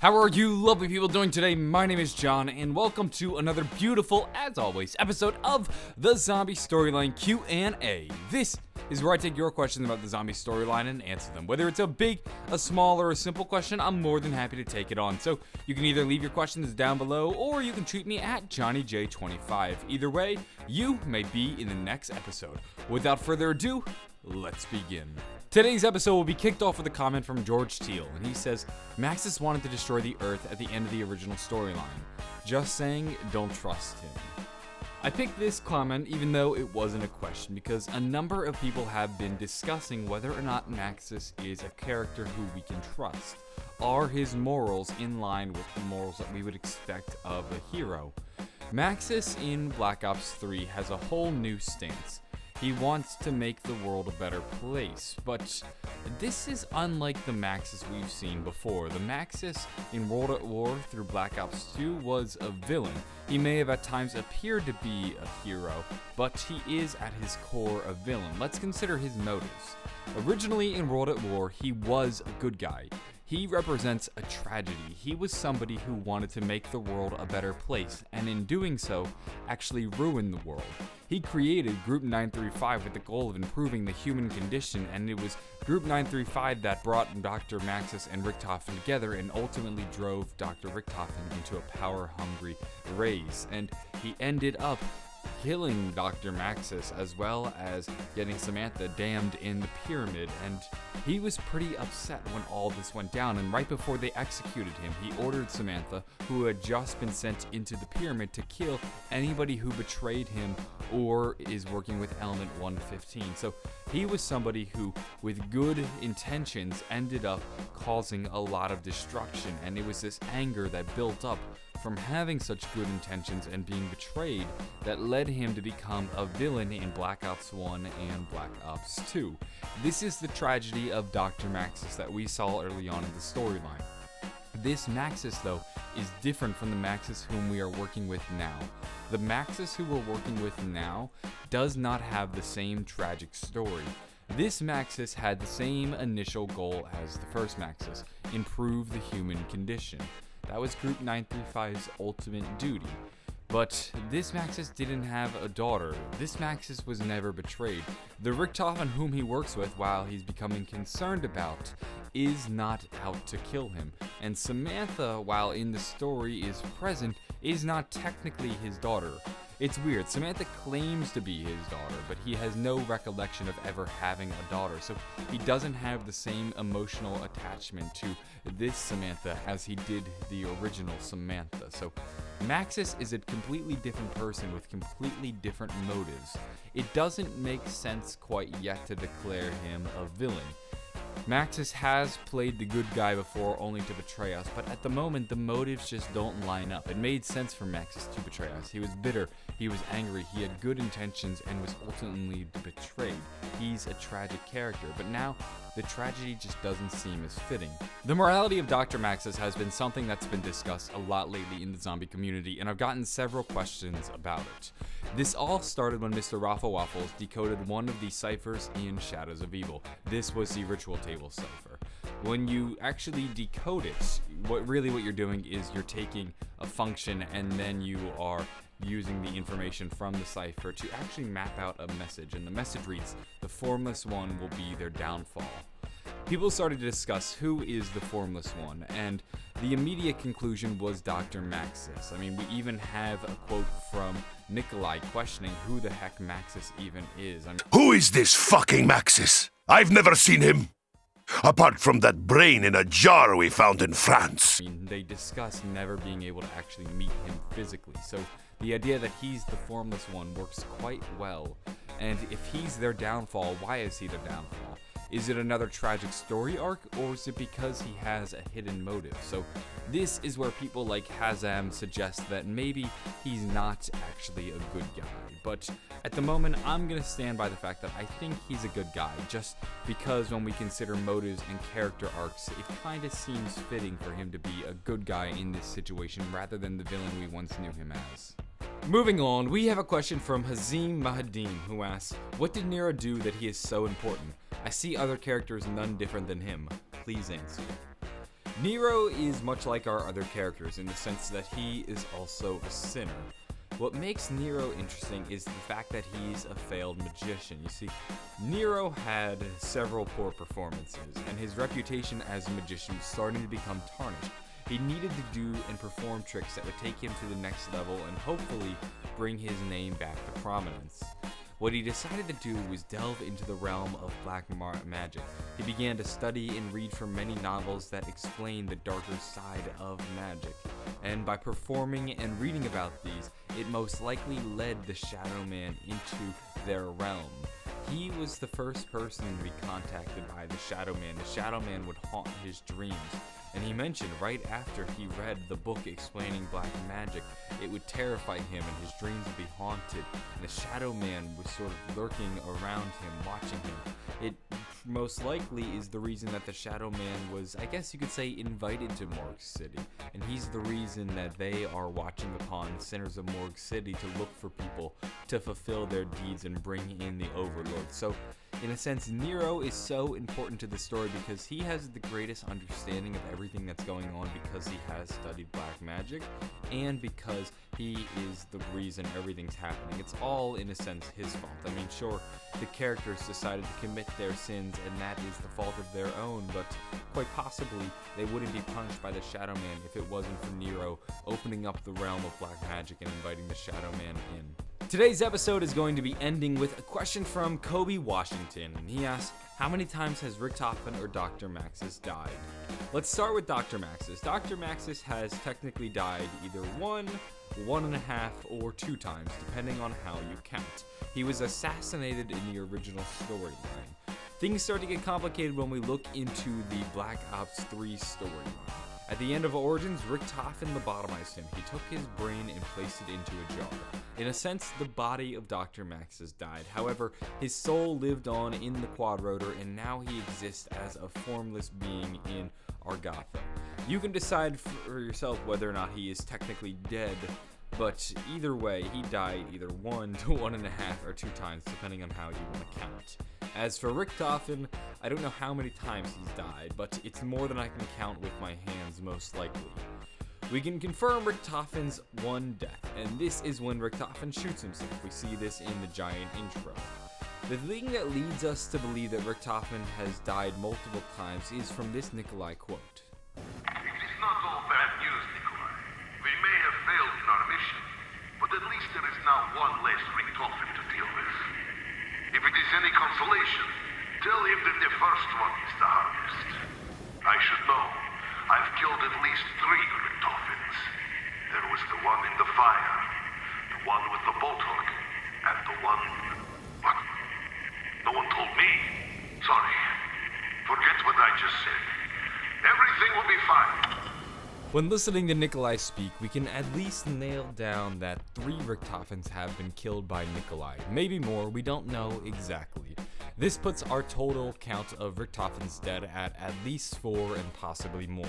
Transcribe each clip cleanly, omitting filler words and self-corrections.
How are you lovely people doing today? My name is John, and welcome to another beautiful, as always, episode of the Zombie Storyline Q&A. This is where I take your questions about the zombie storyline and answer them. Whether it's a big, a small, or a simple question, I'm more than happy to take it on. So you can either leave your questions down below, or you can tweet me at JohnnyJ25. Either way, you may be in the next episode. Without further ado, let's begin. Today's episode will be kicked off with a comment from George Teal, and he says, Maxis wanted to destroy the Earth at the end of the original storyline. Just saying, don't trust him. I picked this comment even though it wasn't a question because a number of people have been discussing whether or not Maxis is a character who we can trust. Are his morals in line with the morals that we would expect of a hero? Maxis in Black Ops 3 has a whole new stance. He wants to make the world a better place, but this is unlike the Maxis we've seen before. The Maxis in World at War through Black Ops 2 was a villain. He may have at times appeared to be a hero, but he is at his core a villain. Let's consider his motives. Originally in World at War, he was a good guy. He represents a tragedy. He was somebody who wanted to make the world a better place, and in doing so, actually ruin the world. He created Group 935 with the goal of improving the human condition, and it was Group 935 that brought Dr. Maxis and Richtofen together and ultimately drove Dr. Richtofen into a power-hungry race, and he ended up killing Dr. Maxis as well as getting Samantha damned in the pyramid, and he was pretty upset when all this went down, and right before they executed him, he ordered Samantha, who had just been sent into the pyramid, to kill anybody who betrayed him or is working with Element 115. So he was somebody who, with good intentions, ended up causing a lot of destruction, and it was this anger that built up from having such good intentions and being betrayed that led him to become a villain in Black Ops 1 and Black Ops 2. This is the tragedy of Dr. Maxis that we saw early on in the storyline. This Maxis, though, is different from the Maxis whom we are working with now. The Maxis who we're working with now does not have the same tragic story. This Maxis had the same initial goal as the first Maxis: improve the human condition. That was Group 935's ultimate duty. But this Maxis didn't have a daughter. This Maxis was never betrayed. The Richtofen whom he works with, while he's becoming concerned about, is not out to kill him. And Samantha, while in the story is present, is not technically his daughter. It's weird. Samantha claims to be his daughter, but he has no recollection of ever having a daughter, so he doesn't have the same emotional attachment to this Samantha as he did the original Samantha. So Maxis is a completely different person with completely different motives. It doesn't make sense quite yet to declare him a villain. Maxis has played the good guy before only to betray us, but at the moment the motives just don't line up. It made sense for Maxis to betray us. He was bitter, he was angry, he had good intentions, and was ultimately betrayed. He's a tragic character, but now the tragedy just doesn't seem as fitting. The morality of Dr. Maxis has been something that's been discussed a lot lately in the zombie community, and I've gotten several questions about it. This all started when Mr. Raffle Waffles decoded one of the ciphers in Shadows of Evil. This was the ritual table cipher. When you actually decode it, what you're doing is you're taking a function and then you are using the information from the cipher to actually map out a message, and the message reads, "The formless one will be their downfall." People started to discuss who is the formless one, and the immediate conclusion was Dr. Maxis. I mean, we even have a quote from Nikolai questioning who the heck Maxis even is. Who is this fucking Maxis? I've never seen him. Apart from that brain in a jar we found in France. I mean, they discuss never being able to actually meet him physically, so the idea that he's the formless one works quite well. And if he's their downfall, why is he their downfall? Is it another tragic story arc, or is it because he has a hidden motive? So this is where people like Hazam suggest that maybe he's not actually a good guy. But at the moment, I'm going to stand by the fact that I think he's a good guy, just because when we consider motives and character arcs, it kind of seems fitting for him to be a good guy in this situation rather than the villain we once knew him as. Moving on, we have a question from Hazim Mahadim, who asks, what did Nero do that he is so important? I see other characters none different than him. Please answer. Nero is much like our other characters in the sense that he is also a sinner. What makes Nero interesting is the fact that he's a failed magician. You see, Nero had several poor performances, and his reputation as a magician was starting to become tarnished. He needed to do and perform tricks that would take him to the next level and hopefully bring his name back to prominence. What he decided to do was delve into the realm of black magic. He began to study and read from many novels that explain the darker side of magic, and by performing and reading about these, it most likely led the Shadow Man into their realm. He was the first person to be contacted by the Shadow Man. The Shadow Man would haunt his dreams, and he mentioned right after he read the book explaining black magic, it would terrify him and his dreams would be haunted, and the Shadow Man was sort of lurking around him, watching him. It most likely is the reason that the Shadow Man was, I guess you could say, invited to Morgue City, and he's the reason that they are watching upon sinners of Morgue City to look for people to fulfill their deeds and bring in the Overlord. So in a sense, Nero is so important to the story because he has the greatest understanding of everything that's going on because he has studied black magic and because he is the reason everything's happening. It's all, in a sense, his fault. I mean, sure, the characters decided to commit their sins and that is the fault of their own, but quite possibly they wouldn't be punished by the Shadow Man if it wasn't for Nero opening up the realm of black magic and inviting the Shadow Man in. Today's episode is going to be ending with a question from Kobe Washington, and he asks, how many times has Richtofen or Dr. Maxis died? Let's start with Dr. Maxis. Dr. Maxis has technically died either 1, 1.5, or 2 times, depending on how you count. He was assassinated in the original storyline. Things start to get complicated when we look into the Black Ops 3 storyline. At the end of Origins, Richtofen lobotomized him. He took his brain and placed it into a jar. In a sense, the body of Dr. Maxis died. However, his soul lived on in the Quadrotor, and now he exists as a formless being in Argatha. You can decide for yourself whether or not he is technically dead, but either way, he died either 1 to 1.5 or 2 times, depending on how you want to count. As for Richtofen, I don't know how many times he's died, but it's more than I can count with my hands, most likely. We can confirm Richtofen's one death, and this is when Richtofen shoots himself. We see this in the giant intro. The thing that leads us to believe that Richtofen has died multiple times is from this Nikolai quote. It is not all bad news, Nikolai. We may have failed in our mission, but at least there is now one less Richtofen to deal with. If it is any consolation, tell him that the first one is the hardest. I should know. I've killed at least 3 Richtofens. There was the one in the fire, the one with the boat hook, and the one... What? No one told me. Sorry. Forget what I just said. Everything will be fine. When listening to Nikolai speak, we can at least nail down that 3 Richtofens have been killed by Nikolai. Maybe more, we don't know exactly. This puts our total count of Richtofens dead at least 4 and possibly more.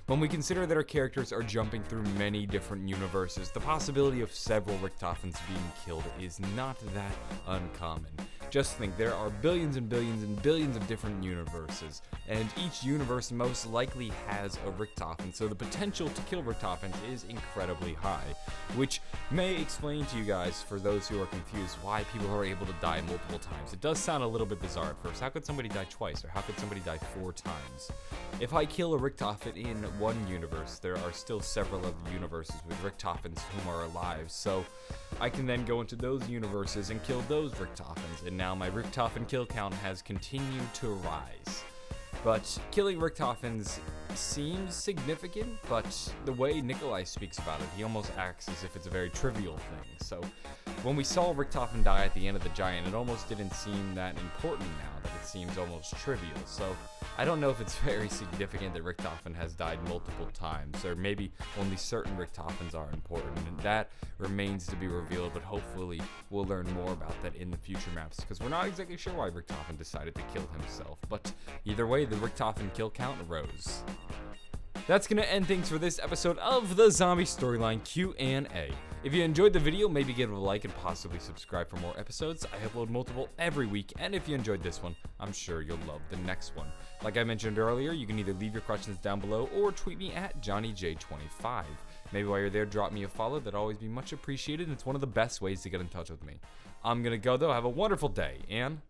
When we consider that our characters are jumping through many different universes, the possibility of several Richtofens being killed is not that uncommon. Just think, there are billions and billions and billions of different universes, and each universe most likely has a Richtofen, so the potential to kill Richtofens is incredibly high, which may explain to you guys, for those who are confused, why people are able to die multiple times. It does sound a little bit bizarre at first. How could somebody die twice, or how could somebody die 4 times? If I kill a Richtofen in one universe, there are still several other universes with Richtofens whom are alive, so I can then go into those universes and kill those Richtofens, and now my Richtofen kill count has continued to rise. But killing Richtofens seems significant, but the way Nikolai speaks about it, he almost acts as if it's a very trivial thing. So when we saw Richtofen die at the end of the Giant, it almost didn't seem that important now, that it seems almost trivial. So I don't know if it's very significant that Richtofen has died multiple times, or maybe only certain Richtofens are important, and that remains to be revealed, but hopefully we'll learn more about that in the future maps, because we're not exactly sure why Richtofen decided to kill himself, but either way, the Richtofen kill count rose. That's going to end things for this episode of the Zombie Storyline Q&A. If you enjoyed the video, maybe give it a like and possibly subscribe for more episodes. I upload multiple every week, and if you enjoyed this one, I'm sure you'll love the next one. Like I mentioned earlier, you can either leave your questions down below or tweet me at JohnnyJ25. Maybe while you're there, drop me a follow. That'd always be much appreciated. It's one of the best ways to get in touch with me. I'm gonna go though. Have a wonderful day, and